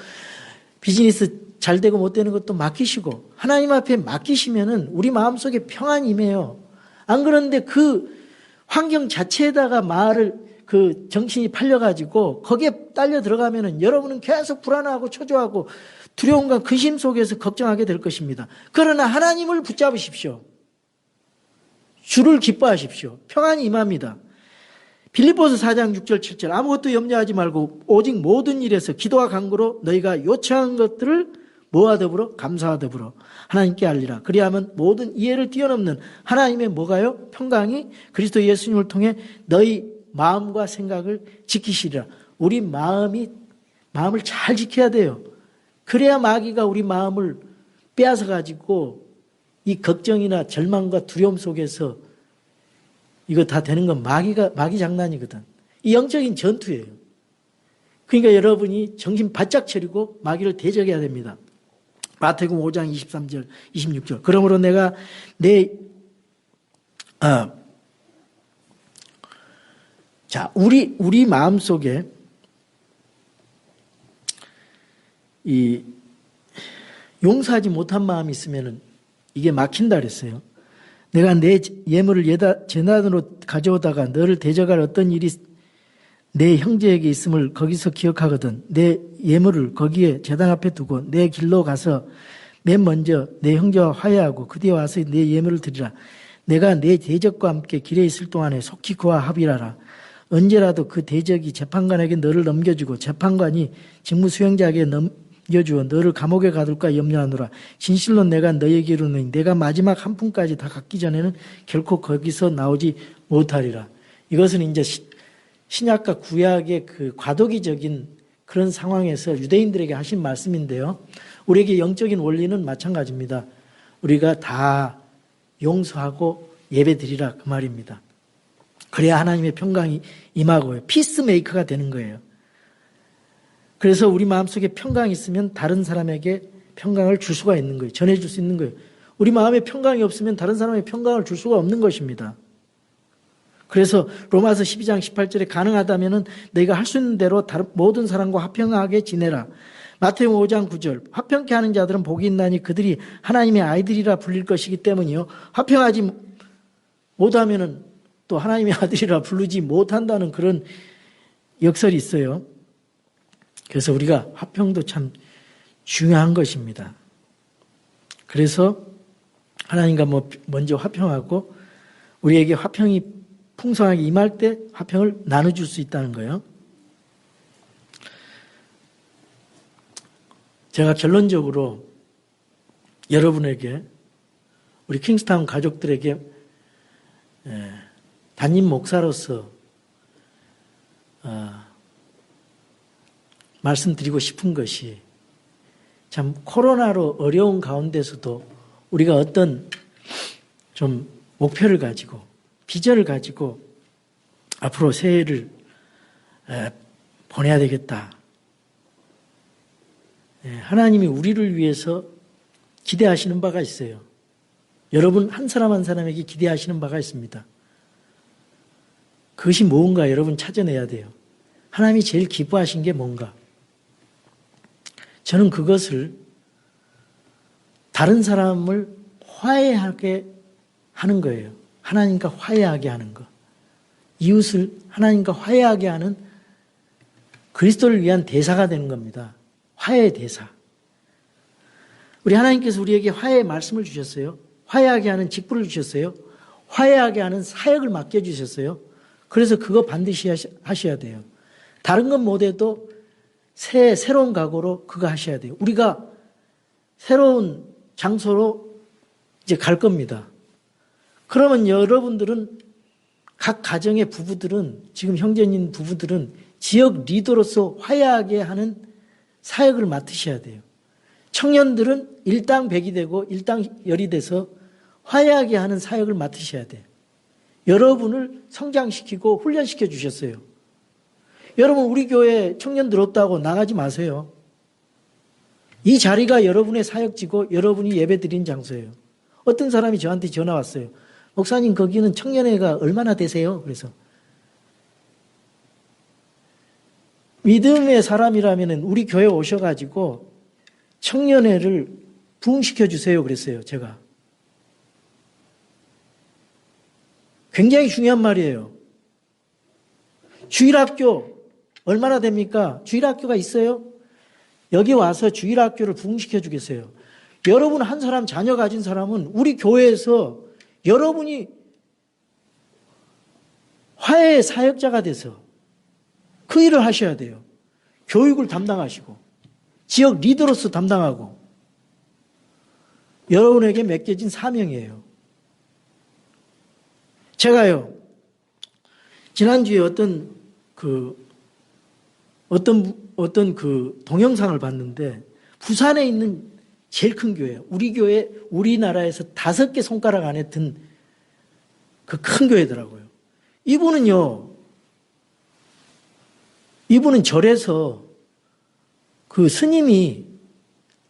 비즈니스 잘 되고 못 되는 것도 맡기시고 하나님 앞에 맡기시면은 우리 마음속에 평안이 임해요. 안 그런데 그 환경 자체에다가 그 정신이 팔려가지고 거기에 딸려 들어가면은 여러분은 계속 불안하고 초조하고 두려움과 근심 속에서 걱정하게 될 것입니다. 그러나 하나님을 붙잡으십시오. 주를 기뻐하십시오. 평안이 임합니다. 빌립보서 4장 6절 7절 아무것도 염려하지 말고 오직 모든 일에서 기도와 간구로 너희가 요청한 것들을 뭐와 더불어? 감사와 더불어 하나님께 알리라. 그리하면 모든 이해를 뛰어넘는 하나님의 뭐가요? 평강이 그리스도 예수님을 통해 너희 마음과 생각을 지키시리라. 우리 마음을 잘 지켜야 돼요. 그래야 마귀가 우리 마음을 빼앗아 가지고 이 걱정이나 절망과 두려움 속에서 이거 다 되는 건 마귀 장난이거든. 이 영적인 전투예요. 그러니까 여러분이 정신 바짝 차리고 마귀를 대적해야 됩니다. 마태복음 5장 23절 26절 그러므로 내가 우리 마음속에 이 용서하지 못한 마음이 있으면은 이게 막힌다 그랬어요. 내가 내 예물을 제단으로 가져오다가 너를 대적할 어떤 일이 내 형제에게 있음을 거기서 기억하거든. 내 예물을 거기에 제단 앞에 두고 내 길로 가서 맨 먼저 내 형제와 화해하고 그 뒤에 와서 내 예물을 드리라. 내가 내 대적과 함께 길에 있을 동안에 속히 그와 합의하라. 언제라도 그 대적이 재판관에게 너를 넘겨주고 재판관이 직무 수행자에게 넘겨주어 너를 감옥에 가둘까 염려하노라. 진실로 내가 너에게 이르노니 내가 마지막 한 푼까지 다 갚기 전에는 결코 거기서 나오지 못하리라. 이것은 이제 신약과 구약의 그 과도기적인 그런 상황에서 유대인들에게 하신 말씀인데요. 우리에게 영적인 원리는 마찬가지입니다. 우리가 다 용서하고 예배드리라 그 말입니다. 그래야 하나님의 평강이 임하고요. 피스메이커가 되는 거예요. 그래서 우리 마음속에 평강이 있으면 다른 사람에게 평강을 줄 수가 있는 거예요. 전해줄 수 있는 거예요. 우리 마음에 평강이 없으면 다른 사람에게 평강을 줄 수가 없는 것입니다. 그래서 로마서 12장 18절에 가능하다면 너희가 할 수 있는 대로 모든 사람과 화평하게 지내라. 마태복음 5장 9절 화평케 하는 자들은 복이 있나니 그들이 하나님의 아이들이라 불릴 것이기 때문이요. 화평하지 못하면 또 하나님의 아들이라 부르지 못한다는 그런 역설이 있어요. 그래서 우리가 화평도 참 중요한 것입니다. 그래서 하나님과 먼저 화평하고 우리에게 화평이 풍성하게 임할 때 화평을 나눠줄 수 있다는 거예요. 제가 결론적으로 여러분에게 우리 킹스타운 가족들에게 담임 목사로서 말씀드리고 싶은 것이 참 코로나로 어려운 가운데서도 우리가 어떤 좀 목표를 가지고 비전을 가지고 앞으로 새해를 보내야 되겠다. 하나님이 우리를 위해서 기대하시는 바가 있어요. 여러분 한 사람 한 사람에게 기대하시는 바가 있습니다. 그것이 뭔가 여러분 찾아내야 돼요. 하나님이 제일 기뻐하신 게 뭔가. 저는 그것을 다른 사람을 화해하게 하는 거예요. 하나님과 화해하게 하는 것. 이웃을 하나님과 화해하게 하는 그리스도를 위한 대사가 되는 겁니다. 화해의 대사. 우리 하나님께서 우리에게 화해의 말씀을 주셨어요. 화해하게 하는 직분을 주셨어요. 화해하게 하는 사역을 맡겨주셨어요. 그래서 그거 반드시 하셔야 돼요. 다른 건 못해도 새로운 각오로 그거 하셔야 돼요. 우리가 새로운 장소로 이제 갈 겁니다. 그러면 여러분들은 각 가정의 부부들은 지금 형제님 부부들은 지역 리더로서 화해하게 하는 사역을 맡으셔야 돼요. 청년들은 일당백이 되고 일당열이 돼서 화해하게 하는 사역을 맡으셔야 돼요. 여러분을 성장시키고 훈련시켜 주셨어요. 여러분 우리 교회 청년들 없다고 나가지 마세요. 이 자리가 여러분의 사역지고 여러분이 예배드린 장소예요. 어떤 사람이 저한테 전화 왔어요. 목사님 거기는 청년회가 얼마나 되세요? 그래서 믿음의 사람이라면 우리 교회 오셔가지고 청년회를 부흥시켜 주세요. 그랬어요. 제가. 굉장히 중요한 말이에요. 주일학교 얼마나 됩니까? 주일학교가 있어요? 여기 와서 주일학교를 부흥시켜 주겠어요. 여러분 한 사람 자녀 가진 사람은 우리 교회에서 여러분이 화해의 사역자가 돼서 그 일을 하셔야 돼요. 교육을 담당하시고 지역 리더로서 담당하고 여러분에게 맡겨진 사명이에요. 제가요 지난주에 어떤 동영상을 봤는데 부산에 있는 제일 큰 교회, 우리 교회 우리나라에서 5개 손가락 안에 든 그 큰 교회더라고요. 이분은 절에서 그 스님이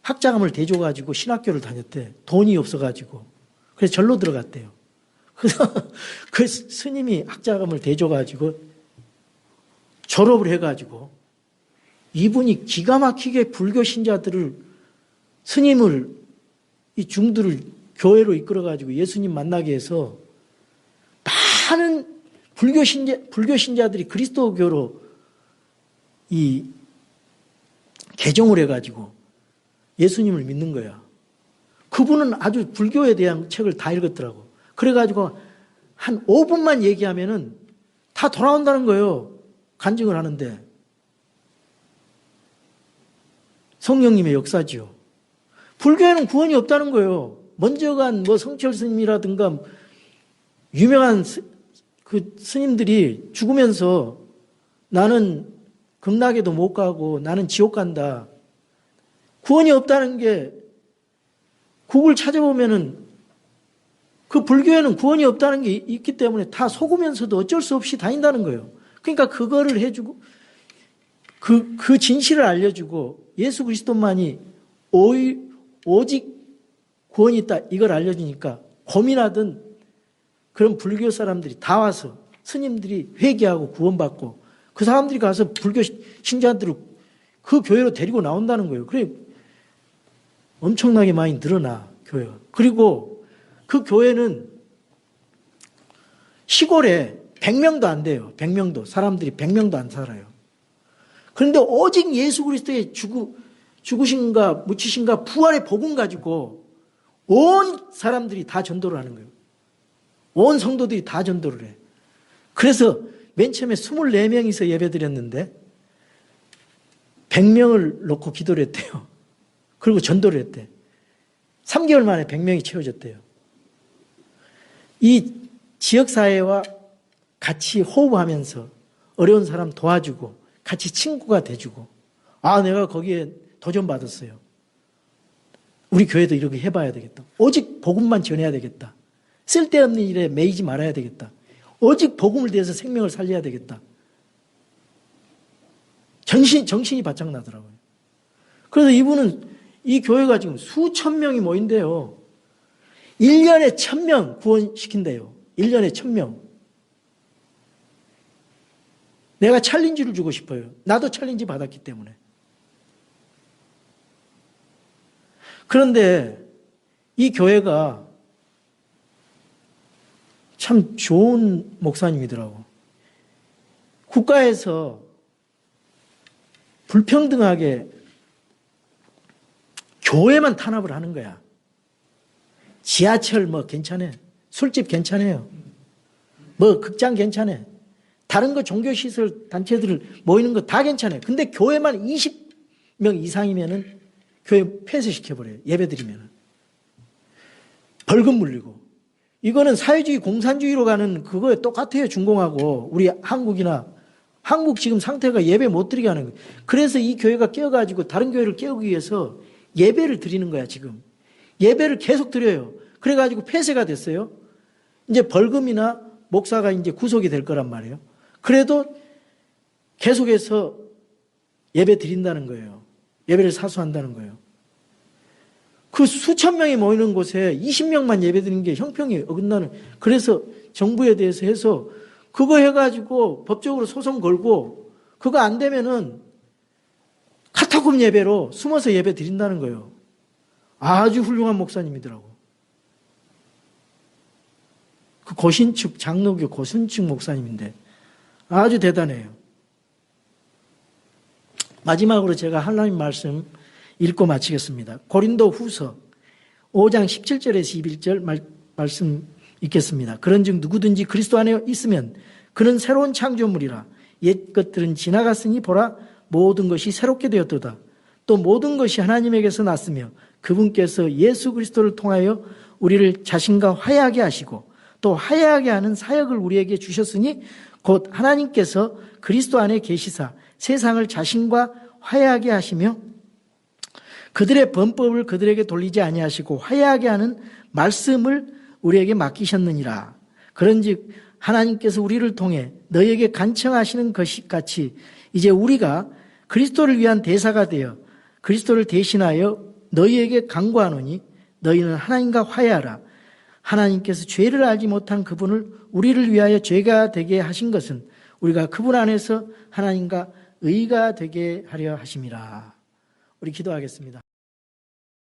학자금을 대줘가지고 신학교를 다녔대. 돈이 없어가지고. 그래서 절로 들어갔대요. 그래서 그 스님이 학자금을 대줘가지고 졸업을 해가지고 이분이 기가 막히게 불교 신자들을 스님을 이 중들을 교회로 이끌어가지고 예수님 만나게 해서 많은 불교 신자들이 그리스도교로 이 개종을 해가지고 예수님을 믿는 거야. 그분은 아주 불교에 대한 책을 다 읽었더라고. 그래가지고 한 5분만 얘기하면은 다 돌아온다는 거예요. 간증을 하는데. 성령님의 역사지요. 불교에는 구원이 없다는 거예요. 먼저 간 성철 스님이라든가 유명한 그 스님들이 죽으면서 나는 극락에도 못 가고 나는 지옥 간다. 구원이 없다는 게 구글 찾아보면은 그 불교에는 구원이 없다는 게 있기 때문에 다 속으면서도 어쩔 수 없이 다닌다는 거예요. 그러니까 그거를 해주고 그 진실을 알려주고 예수 그리스도만이 오직 구원이 있다 이걸 알려주니까 고민하던 그런 불교 사람들이 다 와서 스님들이 회개하고 구원받고 그 사람들이 가서 불교 신자들을 그 교회로 데리고 나온다는 거예요. 그래 엄청나게 많이 늘어나 교회가. 그리고 그 교회는 시골에 100명도 안 돼요. 100명도. 사람들이 100명도 안 살아요. 그런데 오직 예수 그리스도의 죽으신가 묻히신가 부활의 복음 가지고 온 사람들이 다 전도를 하는 거예요. 온 성도들이 다 전도를 해. 그래서 맨 처음에 24명이서 예배드렸는데 100명을 놓고 기도를 했대요. 그리고 전도를 했대. 3개월 만에 100명이 채워졌대요. 이 지역사회와 같이 호흡하면서 어려운 사람 도와주고 같이 친구가 돼주고 내가 거기에 도전받았어요. 우리 교회도 이렇게 해봐야 되겠다. 오직 복음만 전해야 되겠다. 쓸데없는 일에 매이지 말아야 되겠다. 오직 복음을 대해서 생명을 살려야 되겠다. 정신이 바짝 나더라고요. 그래서 이분은 이 교회가 지금 수천 명이 모인대요. 1년에 1000명 구원시킨대요. 1년에 1000명. 내가 챌린지를 주고 싶어요. 나도 챌린지 받았기 때문에. 그런데 이 교회가 참 좋은 목사님이더라고. 국가에서 불평등하게 교회만 탄압을 하는 거야. 지하철 괜찮아. 술집 괜찮아요. 극장 괜찮아. 다른 거 종교시설 단체들 모이는 거 다 괜찮아요. 근데 교회만 20명 이상이면은 교회 폐쇄시켜버려요. 예배드리면은. 벌금 물리고. 이거는 사회주의 공산주의로 가는 그거에 똑같아요. 중공하고 우리 한국 지금 상태가 예배 못 드리게 하는 거예요. 그래서 이 교회가 깨어가지고 다른 교회를 깨우기 위해서 예배를 드리는 거야 지금. 예배를 계속 드려요. 그래가지고 폐쇄가 됐어요. 이제 벌금이나 목사가 이제 구속이 될 거란 말이에요. 그래도 계속해서 예배 드린다는 거예요. 예배를 사수한다는 거예요. 그 수천 명이 모이는 곳에 20명만 예배 드리는 게 형평이 어긋나는. 그래서 정부에 대해서 해서 그거 해가지고 법적으로 소송 걸고 그거 안 되면은 카타콤 예배로 숨어서 예배 드린다는 거예요. 아주 훌륭한 목사님이더라고. 그 고신축 장로교 고신축 목사님인데 아주 대단해요. 마지막으로 제가 하나님 말씀 읽고 마치겠습니다. 고린도 후서 5장 17절에서 21절 말씀 읽겠습니다. 그런즉 누구든지 그리스도 안에 있으면 그는 새로운 창조물이라. 옛 것들은 지나갔으니 보라 모든 것이 새롭게 되었도다. 또 모든 것이 하나님에게서 났으며 그분께서 예수 그리스도를 통하여 우리를 자신과 화해하게 하시고 또 화해하게 하는 사역을 우리에게 주셨으니 곧 하나님께서 그리스도 안에 계시사 세상을 자신과 화해하게 하시며 그들의 범법을 그들에게 돌리지 아니하시고 화해하게 하는 말씀을 우리에게 맡기셨느니라. 그런즉 하나님께서 우리를 통해 너희에게 간청하시는 것이 같이 이제 우리가 그리스도를 위한 대사가 되어 그리스도를 대신하여 너희에게 간구하노니 너희는 하나님과 화해하라. 하나님께서 죄를 알지 못한 그분을 우리를 위하여 죄가 되게 하신 것은 우리가 그분 안에서 하나님과 의가 되게 하려 하심이라. 우리 기도하겠습니다.